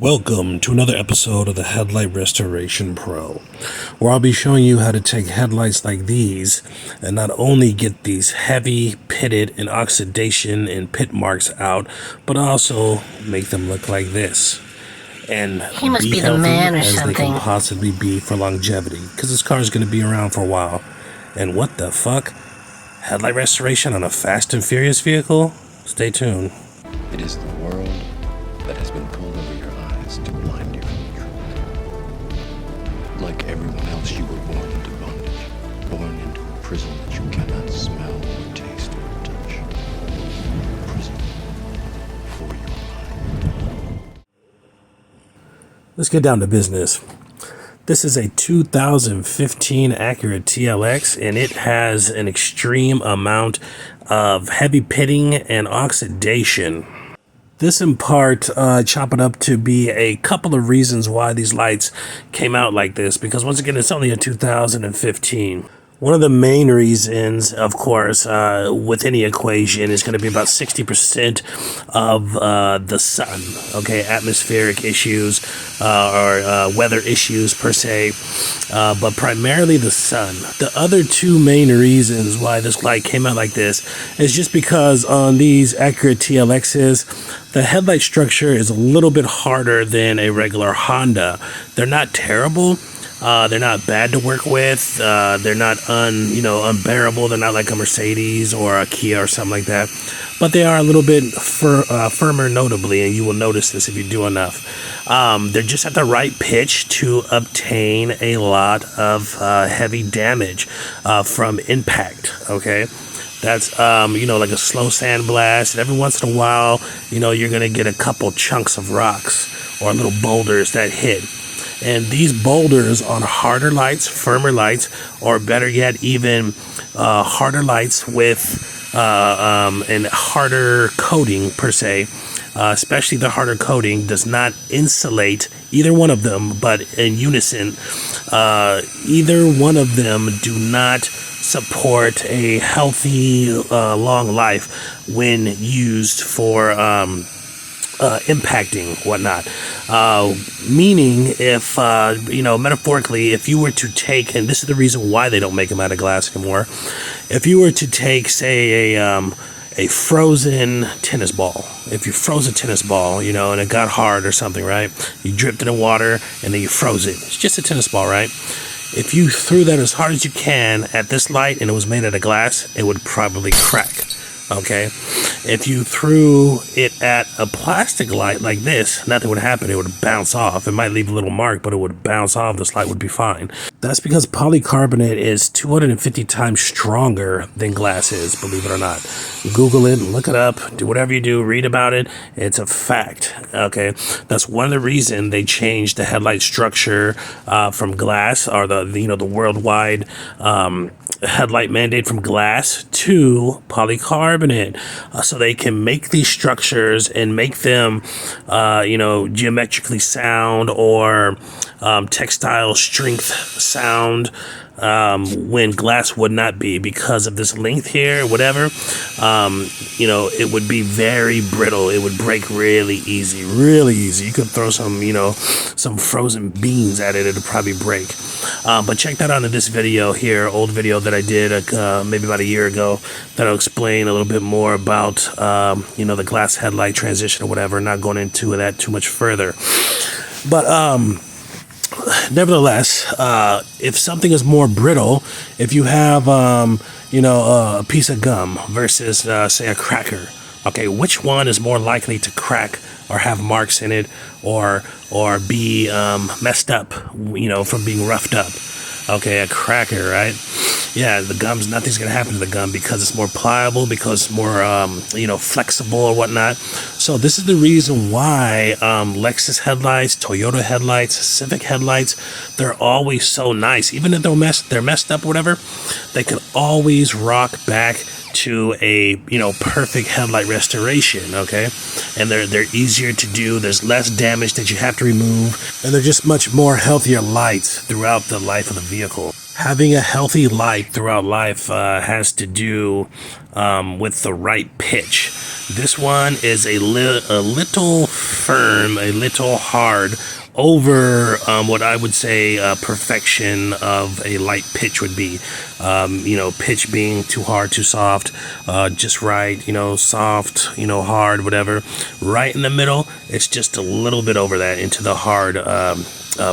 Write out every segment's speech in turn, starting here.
Welcome to another episode of the Headlight Restoration Pro, where I'll be showing you how to take headlights like these and not only get these heavy pitted and oxidation and pit marks out, but also make them look like this and He must be be the healthy man or as they something. can possibly be for longevity, because this car is going to be around for a while. And what the fuck? Headlight restoration on a Fast and Furious vehicle? Stay tuned. It is the world that has been pulled over your eyes to blind you from the truth. Like everyone else, you were born into bondage, born into a prison that you cannot smell or taste or touch. Prison for your mind. Let's get down to business. This is a 2015 Acura TLX, and it has an extreme amount of heavy pitting and oxidation. This in part chop it up to be a couple of reasons why these lights came out like this, because once again, it's only a 2015. One of the main reasons, of course, with any equation is going to be about 60% of the sun, okay, atmospheric issues or weather issues per se, but primarily the sun. The other two main reasons why this light came out like this is just because on these Acura TLXs, the headlight structure is a little bit harder than a regular Honda. They're not terrible. They're not bad to work with. They're not unbearable. They're not like a Mercedes or a Kia or something like that. But they are a little bit firmer, notably, and you will notice this if you do enough. They're just at the right pitch to obtain a lot of heavy damage from impact. Okay. That's, like a slow sandblast. And every once in a while, you're going to get a couple chunks of rocks or little boulders that hit. And these boulders on harder lights, firmer lights, or better yet, even harder lights with an harder coating per se, especially the harder coating does not insulate either one of them, but in unison, either one of them do not support a healthy long life when used for impacting whatnot, meaning if metaphorically, if you were to take, and this is the reason why they don't make them out of glass anymore, if you were to take, say, a frozen tennis ball, if you froze a tennis ball, and it got hard or something, right, you dripped it in water and then you froze it. It's just a tennis ball, right? If you threw that as hard as you can at this light and it was made out of glass, it would probably crack. Okay, if you threw it at a plastic light like this, nothing would happen. It would bounce off. It might leave a little mark, but it would bounce off. This light would be fine. That's because polycarbonate is 250 times stronger than glass is, believe it or not. Google it, look it up, do whatever you do, read about it. It's a fact. Okay, that's one of the reasons they changed the headlight structure from glass, or the worldwide headlight mandate from glass to polycarbonate, so they can make these structures and make them geometrically sound or textile strength sound when glass would not be, because of this length here, whatever. It would be very brittle. It would break really easy. You could throw some frozen beans at it, it'll probably break. But check that out in this video here, old video that I did maybe about a year ago, that'll explain a little bit more about the glass headlight transition or whatever. Not going into that too much further, but nevertheless, if something is more brittle, if you have a piece of gum versus say a cracker, okay, which one is more likely to crack or have marks in it or be messed up, from being roughed up? Okay, a cracker, right? Yeah, the gum's, nothing's gonna happen to the gum because it's more pliable, because it's more flexible or whatnot. So this is the reason why Lexus headlights, Toyota headlights, Civic headlights, they're always so nice. Even if they're messed up or whatever, they can always rock back to a perfect headlight restoration. Okay, and they're easier to do. There's less damage that you have to remove, and they're just much more healthier lights throughout the life of the vehicle. Having a healthy light throughout life has to do with the right pitch. This one is a little firm, a little hard over what I would say perfection of a light pitch would be. Pitch being too hard, too soft, just right, soft, hard, whatever. Right in the middle, it's just a little bit over that into the hard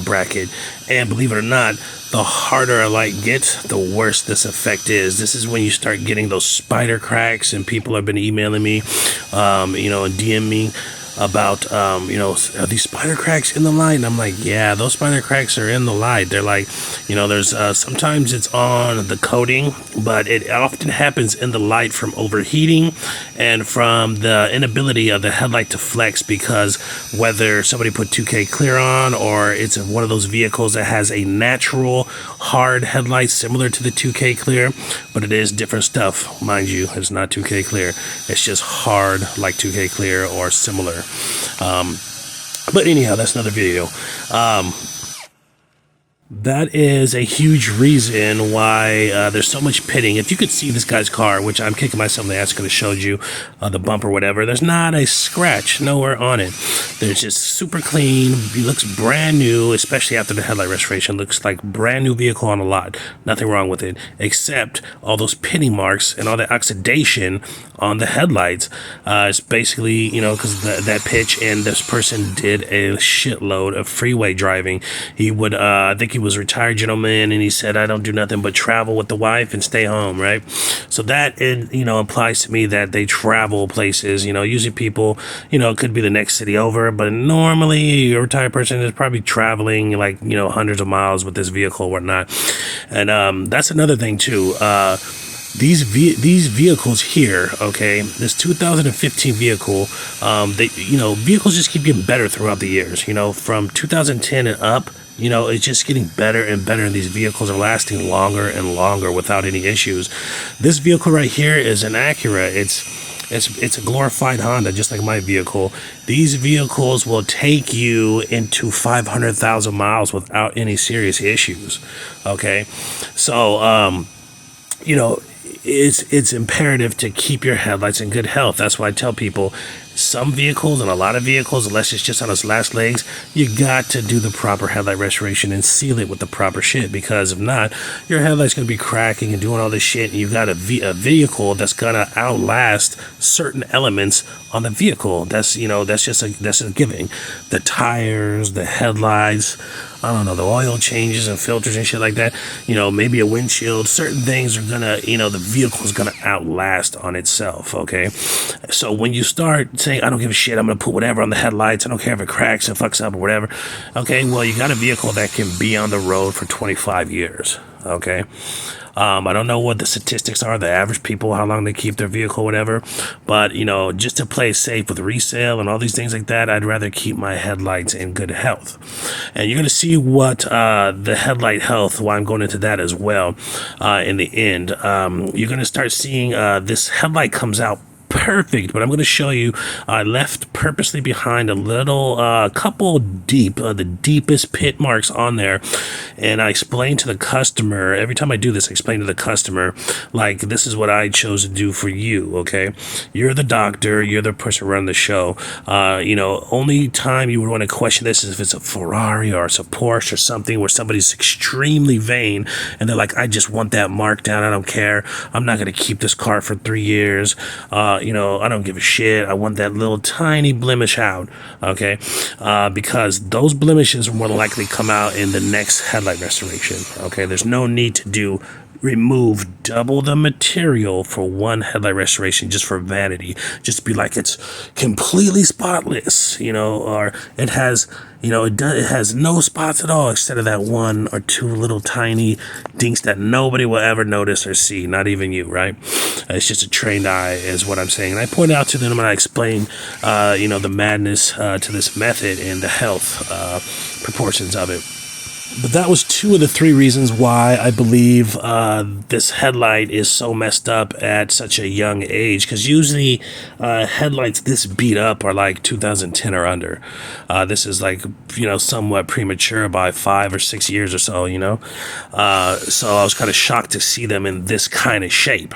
bracket. And believe it or not, the harder a light gets, the worse this effect is. This is when you start getting those spider cracks, and people have been emailing me, and DM me about, are these spider cracks in the light? And I'm like, yeah, those spider cracks are in the light. They're like, there's sometimes it's on the coating, but it often happens in the light from overheating and from the inability of the headlight to flex, because whether somebody put 2K clear on or it's one of those vehicles that has a natural hard headlight similar to the 2K clear, but it is different stuff, mind you. It's not 2K clear. It's just hard like 2K clear or similar. But anyhow, that's another video. That is a huge reason why there's so much pitting. If you could see this guy's car, which I'm kicking myself in the ass, could have showed you the bumper or whatever, there's not a scratch nowhere on it. There's just super clean. It looks brand new, especially after the headlight restoration. Looks like brand new vehicle on the lot. Nothing wrong with it, except all those pitting marks and all the oxidation on the headlights. It's basically, because that pitch, and this person did a shitload of freeway driving. He would, I think he was a retired gentleman, and he said, I don't do nothing but travel with the wife and stay home, right? So that, implies to me that they travel places. Usually people, it could be the next city over, but normally a retired person is probably traveling like, hundreds of miles with this vehicle or whatnot. And that's another thing too. These vehicles here, okay, this 2015 vehicle, vehicles just keep getting better throughout the years. From 2010 and up, it's just getting better and better, and these vehicles are lasting longer and longer without any issues. This vehicle right here is an Acura. It's a glorified Honda, just like my vehicle. These vehicles will take you into 500,000 miles without any serious issues. Okay, so it's imperative to keep your headlights in good health. That's why I tell people, some vehicles and a lot of vehicles, unless it's just on its last legs, you got to do the proper headlight restoration and seal it with the proper shit, because if not, your headlight's going to be cracking and doing all this shit, and you've got a vehicle that's going to outlast certain elements on the vehicle. That's that's a giving. The tires, the headlights, I don't know, the oil changes and filters and shit like that, maybe a windshield, certain things are gonna, the vehicle's gonna outlast on itself, okay? So when you start saying, I don't give a shit, I'm gonna put whatever on the headlights, I don't care if it cracks, it fucks up or whatever, okay, well, you got a vehicle that can be on the road for 25 years, okay? I don't know what the statistics are, the average people, how long they keep their vehicle, whatever. But, just to play safe with resale and all these things like that, I'd rather keep my headlights in good health. And you're going to see what the headlight health, why I'm going into that as well in the end. You're going to start seeing this headlight comes out perfect, but I'm going to show you, I left purposely behind a little couple deep, the deepest pit marks on there, and I explained to the customer, every time I do this, I explain to the customer, like, this is what I chose to do for you, okay? You're the doctor, you're the person running the show, only time you would want to question this is if it's a Ferrari or it's a Porsche or something where somebody's extremely vain, and they're like, I just want that mark down, I don't care, I'm not going to keep this car for 3 years, I don't give a shit. I want that little tiny blemish out, okay? Because those blemishes will more likely come out in the next headlight restoration, okay? There's no need to remove double the material for one headlight restoration just for vanity, just to be like it's completely spotless, or it has, it has no spots at all instead of that one or two little tiny dinks that nobody will ever notice or see, not even you, right? It's just a trained eye is what I'm saying. And I point out to them when I explain, the madness to this method and the health proportions of it. But that was 2 of the 3 reasons why I believe this headlight is so messed up at such a young age. Because usually headlights this beat up are like 2010 or under. This is like, somewhat premature by 5 or 6 years or so, So I was kind of shocked to see them in this kind of shape.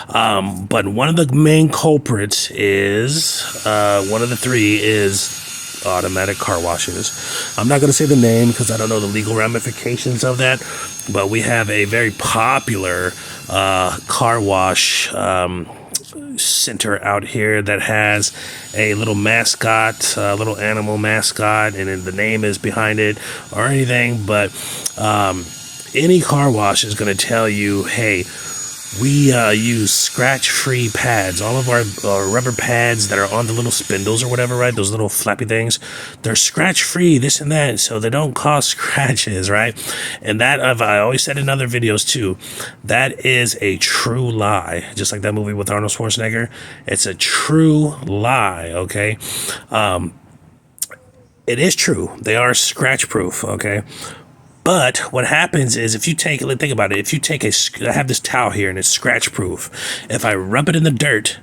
But one of the main culprits is, one of the 3 is automatic car washes. I'm not going to say the name because I don't know the legal ramifications of that, but we have a very popular car wash center out here that has a little mascot, a little animal mascot, and then the name is behind it or anything, but any car wash is going to tell you, hey, we use scratch-free pads. All of our rubber pads that are on the little spindles or whatever, right? Those little flappy things, they're scratch-free, this and that, so they don't cause scratches, right? And that, I always said in other videos too, that is a true lie. Just like that movie with Arnold Schwarzenegger. It's a true lie, okay? It is true. They are scratch-proof, okay? But what happens is if you take, think about it, if you take I have this towel here and it's scratch proof. If I rub it in the dirt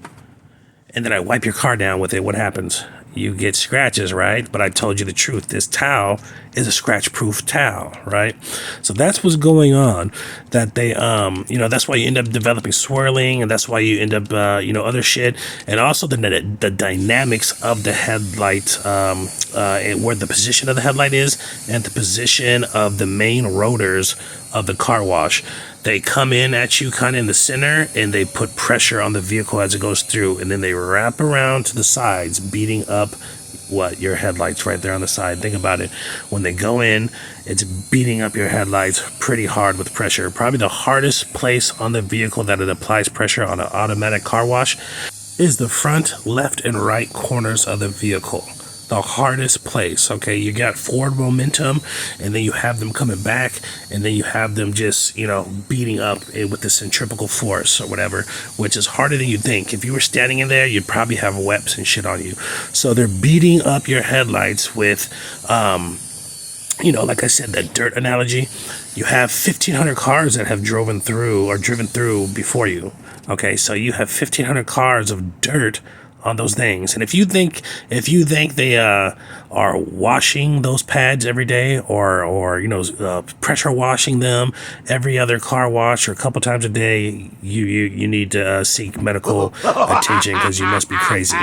and then I wipe your car down with it, what happens? You get scratches, right? But I told you the truth. This towel is a scratch-proof towel, right? So that's what's going on. That they, that's why you end up developing swirling, and that's why you end up, other shit. And also the dynamics of the headlight, and where the position of the headlight is, and the position of the main rotors of the car wash. They come in at you kind of in the center, and they put pressure on the vehicle as it goes through, and then they wrap around to the sides, beating up your headlights right there on the side. Think about it. When they go in, it's beating up your headlights pretty hard with pressure. Probably the hardest place on the vehicle that it applies pressure on an automatic car wash is the front left and right corners of the vehicle. The hardest place, okay? You got forward momentum, and then you have them coming back, and then you have them just, beating up with the centrifugal force or whatever, which is harder than you think. If you were standing in there, you'd probably have webs and shit on you. So they're beating up your headlights with, like I said, that dirt analogy. You have 1,500 cars that have driven through before you, okay? So you have 1,500 cars of dirt on those things. And if you think they are washing those pads every day, or pressure washing them every other car wash or a couple times a day, you need to seek medical attention, because you must be crazy.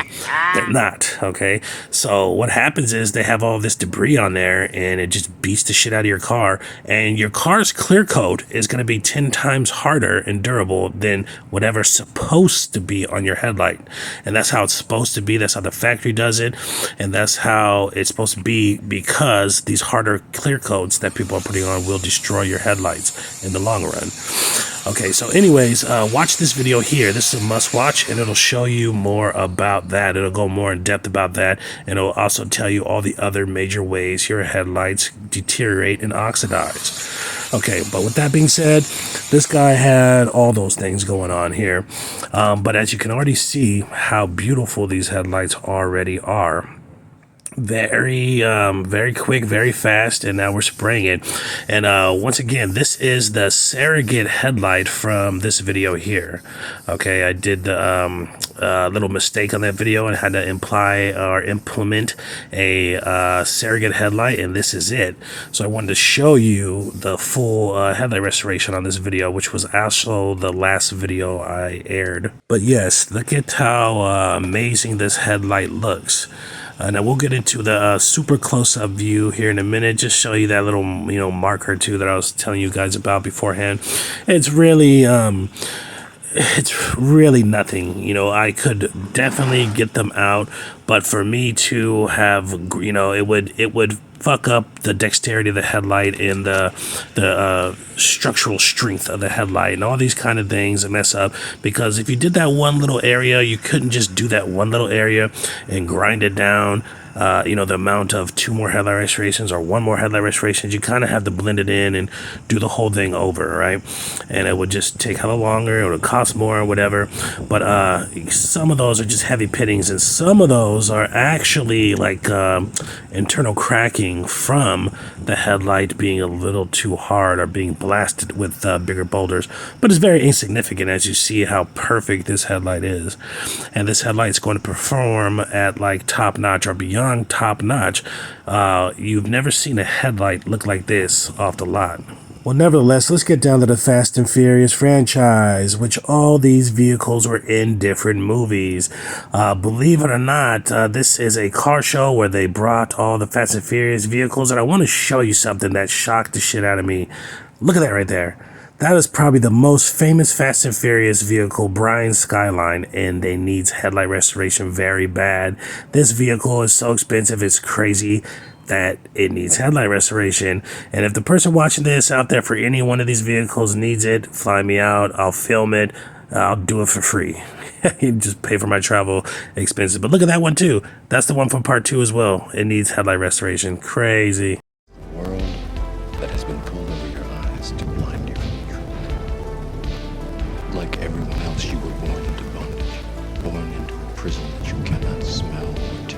They're not, okay? So what happens is they have all this debris on there, and it just beats the shit out of your car, and your car's clear coat is going to be 10 times harder and durable than whatever's supposed to be on your headlight. And that's how it's supposed to be. That's how the factory does it, and that's how it's supposed to be, because these harder clear coats that people are putting on will destroy your headlights in the long run. Okay, so anyways, watch this video here. This is a must watch, and it'll show you more about that. It'll go more in depth about that, and it'll also tell you all the other major ways your headlights deteriorate and oxidize. Okay, but with that being said, this guy had all those things going on here. But as you can already see how beautiful these headlights already are. Very quick, very fast, and now we're spraying it. And once again, this is the surrogate headlight from this video here. Okay, I did the little mistake on that video and had to implement a surrogate headlight, and this is it. So I wanted to show you the full headlight restoration on this video, which was also the last video I aired. But yes, look at how amazing this headlight looks. Now we'll get into the super close-up view here in a minute. Just show you that little, marker too that I was telling you guys about beforehand. It's really nothing. I could definitely get them out, but for me to have, it would fuck up the dexterity of the headlight and the structural strength of the headlight and all these kind of things and mess up, because if you did that one little area, you couldn't just do that one little area and grind it down the amount of 2 more headlight restorations or 1 more headlight restorations. You kind of have to blend it in and do the whole thing over, right? And it would just take hella longer. It would cost more or whatever. But some of those are just heavy pittings, and some of those are actually like internal cracking from the headlight being a little too hard or being blasted with bigger boulders. But it's very insignificant as you see how perfect this headlight is. And this headlight is going to perform at like top notch or beyond top notch. You've never seen a headlight look like this off the lot. Well, nevertheless, let's get down to the Fast and Furious franchise, which all these vehicles were in different movies. Believe it or not, this is a car show where they brought all the Fast and Furious vehicles, and I want to show you something that shocked the shit out of me. Look at that right there. That is probably the most famous Fast and Furious vehicle, Brian's Skyline, and it needs headlight restoration very bad. This vehicle is so expensive, it's crazy that it needs headlight restoration. And if the person watching this out there for any one of these vehicles needs it, fly me out. I'll film it. I'll do it for free. You just pay for my travel expenses. But look at that one too. That's the one from part 2 as well. It needs headlight restoration. Crazy. A world that has been pulled over your eyes to blind you from the truth. Like everyone else, you were born into bondage, born into a prison that you cannot smell or taste.